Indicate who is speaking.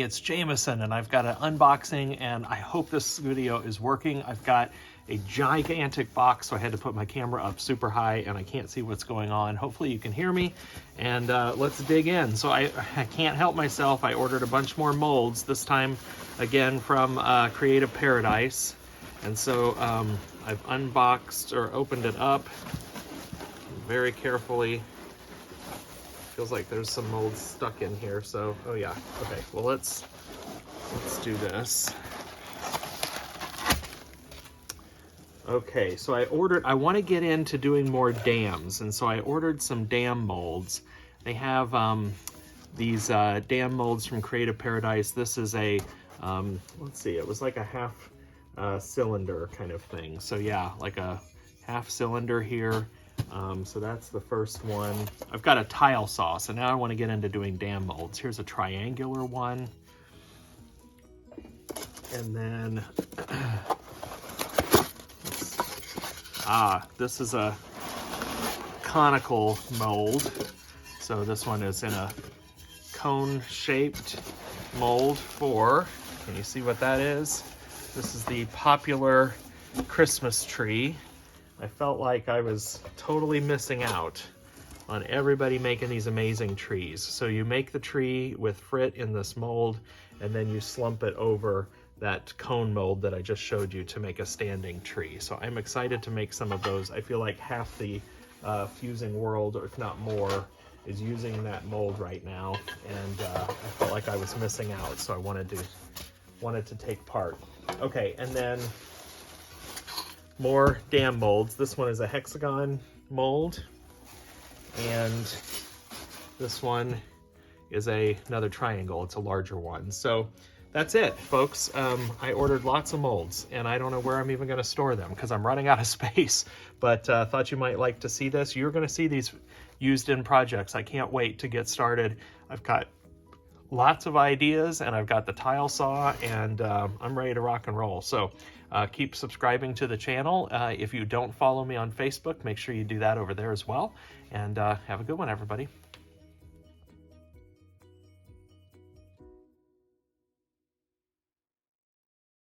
Speaker 1: it's Jameson, and I've got an unboxing, and I hope this video is working. I've got a gigantic box, so I had to put my camera up super high, and I can't see what's going on. Hopefully you can hear me, and let's dig in. So I can't help myself. I ordered a bunch more molds, this time again from Creative Paradise. And so I've unboxed or opened it up very carefully. Feels like there's some molds stuck in here, so, oh yeah. Okay, well let's do this. Okay, so I want to get into doing more dams, and so I ordered some dam molds. They have these dam molds from Creative Paradise. This is a, let's see, it was like a half cylinder kind of thing. So yeah, like a half cylinder here. So that's the first one. I've got a tile saw, so now I want to get into doing dam molds. Here's a triangular one. And then, this is a conical mold. So this one is in a cone-shaped mold for, can you see what that is? This is the popular Christmas tree. I felt like I was totally missing out on everybody making these amazing trees. So you make the tree with frit in this mold, and then you slump it over that cone mold that I just showed you to make a standing tree. So I'm excited to make some of those. I feel like half the fusing world, or if not more, is using that mold right now, and I felt like I was missing out, so I wanted to take part. Okay, and then more dam molds. This one is a hexagon mold, and this one is another triangle. It's a larger one. So that's it, folks. I ordered lots of molds, and I don't know where I'm even going to store them because I'm running out of space, but thought you might like to see this. You're going to see these used in projects. I can't wait to get started. I've got lots of ideas, and I've got the tile saw, and I'm ready to rock and roll. So keep subscribing to the channel. If you don't follow me on Facebook, make sure you do that over there as well. And have a good one, everybody.